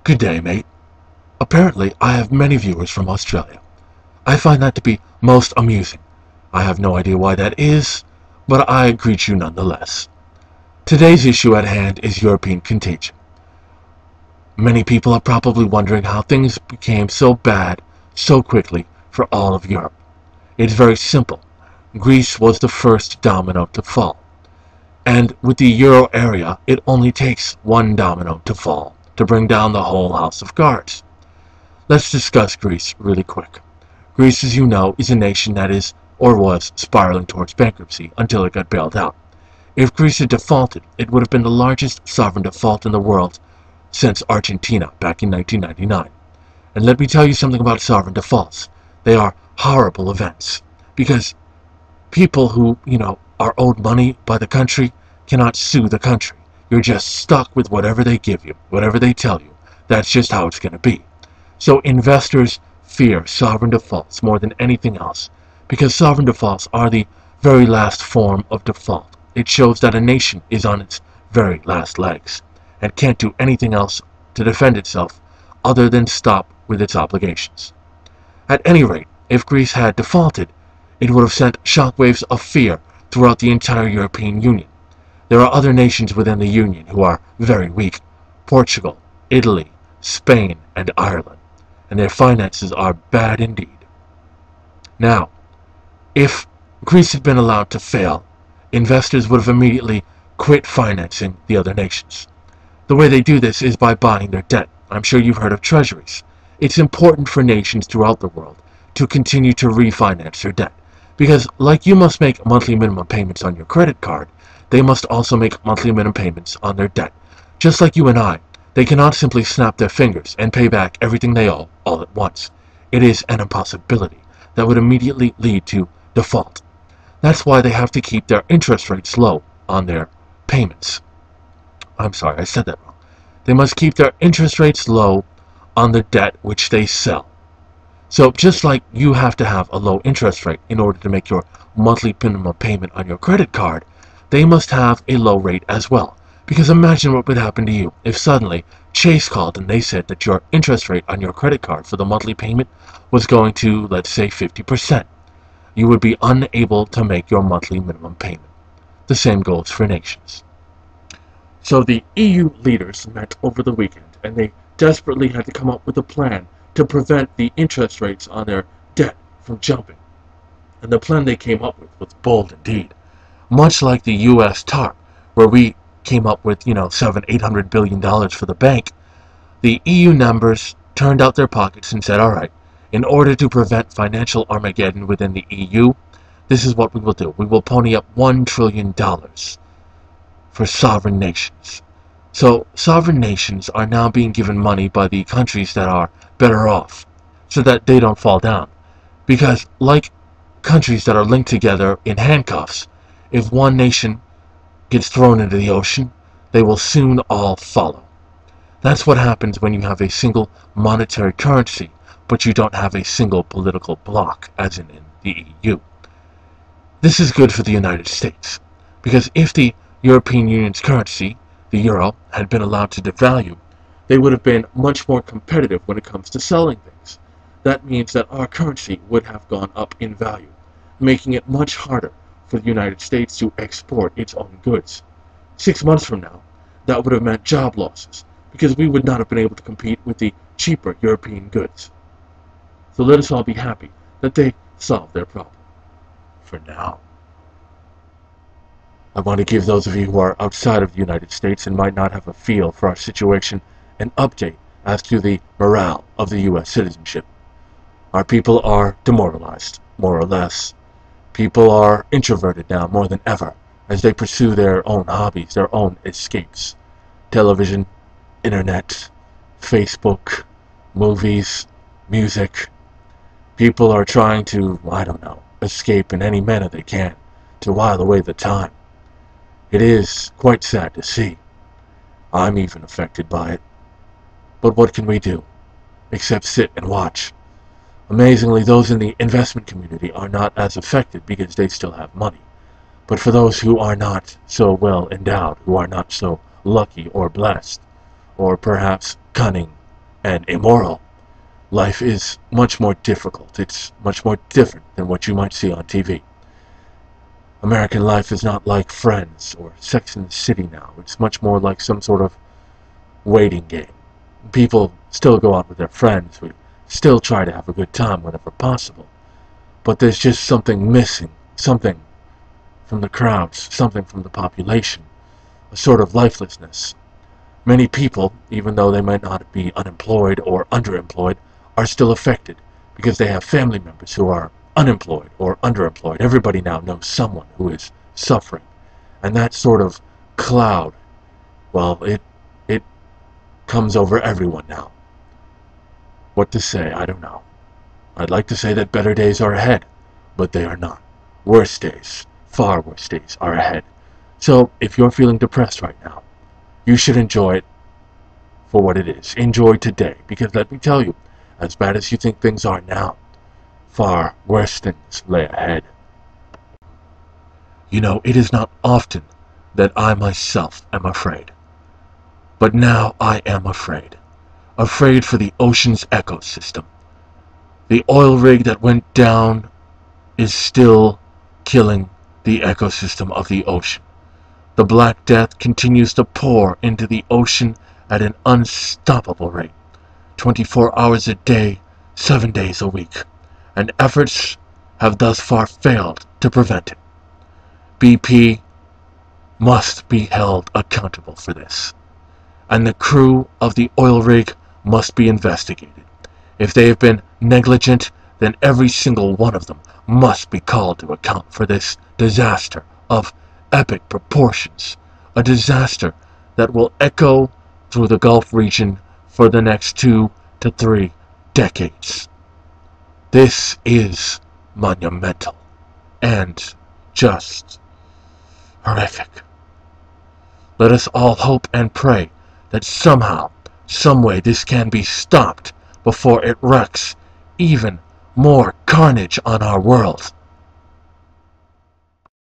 Good day, mate. Apparently, I have many viewers from Australia. I find that to be most amusing. I have no idea why that is, but I greet you nonetheless. Today's issue at hand is European contagion. Many people are probably wondering how things became so bad so quickly for all of Europe. It's very simple. Greece was the first domino to fall. And with the euro area, it only takes one domino to fall to bring down the whole house of cards. Let's discuss Greece really quick. Greece, as you know, is a nation that is, or was, spiraling towards bankruptcy until it got bailed out. If Greece had defaulted, it would have been the largest sovereign default in the world since Argentina back in 1999. And let me tell you something about sovereign defaults. They are horrible events because people who, are owed money by the country cannot sue the country. You're just stuck with whatever they give you, whatever they tell you. That's just how it's going to be. So investors fear sovereign defaults more than anything else because sovereign defaults are the very last form of default. It shows that a nation is on its very last legs and can't do anything else to defend itself other than stop with its obligations. At any rate, if Greece had defaulted, it would have sent shockwaves of fear throughout the entire European Union. There are other nations within the Union who are very weak: Portugal, Italy, Spain, and Ireland, and their finances are bad indeed. Now, if Greece had been allowed to fail, investors would have immediately quit financing the other nations. The way they do this is by buying their debt. I'm sure you've heard of treasuries. It's important for nations throughout the world to continue to refinance their debt, because like you must make monthly minimum payments on your credit card, they must also make monthly minimum payments on their debt. Just like you and I, they cannot simply snap their fingers and pay back everything they owe all at once. It is an impossibility that would immediately lead to default. That's why they have to keep their interest rates low on their payments. I'm sorry, I said that wrong. They must keep their interest rates low on the debt which they sell. So just like you have to have a low interest rate in order to make your monthly minimum payment on your credit card, they must have a low rate as well. Because imagine what would happen to you if suddenly Chase called and they said that your interest rate on your credit card for the monthly payment was going to, let's say, 50%. You would be unable to make your monthly minimum payment. The same goes for nations. So the EU leaders met over the weekend, and they desperately had to come up with a plan to prevent the interest rates on their debt from jumping. And the plan they came up with was bold indeed. Much like the U.S. TARP, where we came up with, $700–800 billion for the bank, the EU members turned out their pockets and said, all right, in order to prevent financial Armageddon within the EU, this is what we will do. We will pony up $1 trillion for sovereign nations. So sovereign nations are now being given money by the countries that are better off so that they don't fall down. Because like countries that are linked together in handcuffs, if one nation gets thrown into the ocean, they will soon all follow. That's what happens when you have a single monetary currency, but you don't have a single political bloc, as in the EU. This is good for the United States, because if the European Union's currency, the euro, had been allowed to devalue, they would have been much more competitive when it comes to selling things. That means that our currency would have gone up in value, making it much harder for the United States to export its own goods. 6 months from now, that would have meant job losses, because we would not have been able to compete with the cheaper European goods. So let us all be happy that they solved their problem. For now. I want to give those of you who are outside of the United States and might not have a feel for our situation an update as to the morale of the U.S. citizenship. Our people are demoralized, more or less. People are introverted now more than ever as they pursue their own hobbies, their own escapes. Television, internet, Facebook, movies, music. People are trying to, escape in any manner they can to while away the time. It is quite sad to see. I'm even affected by it. But what can we do except sit and watch? Amazingly, those in the investment community are not as affected because they still have money. But for those who are not so well endowed, who are not so lucky or blessed, or perhaps cunning and immoral. Life is much more difficult. It's much more different than what you might see on TV. American life is not like Friends or Sex and the City now. It's much more like some sort of waiting game. People still go out with their friends. We still try to have a good time whenever possible. But there's just something missing. Something from the crowds. Something from the population. A sort of lifelessness. Many people, even though they might not be unemployed or underemployed, are still affected because they have family members who are unemployed or underemployed. Everybody now knows someone who is suffering. And that sort of cloud, well, it comes over everyone now. What to say, I don't know. I'd like to say that better days are ahead, but they are not. Worse days, far worse days are ahead. So, if you're feeling depressed right now, you should enjoy it for what it is. Enjoy today, because let me tell you, as bad as you think things are now, far worse things lay ahead. You know, it is not often that I myself am afraid. But now I am afraid. Afraid for the ocean's ecosystem. The oil rig that went down is still killing the ecosystem of the ocean. The Black Death continues to pour into the ocean at an unstoppable rate, 24 hours a day, 7 days a week, and efforts have thus far failed to prevent it. BP must be held accountable for this, and the crew of the oil rig must be investigated. If they have been negligent, then every single one of them must be called to account for this disaster of epic proportions, a disaster that will echo through the Gulf region for the next 2 to 3 decades. This is monumental and just horrific. Let us all hope and pray that somehow, some way this can be stopped before it wreaks even more carnage on our world.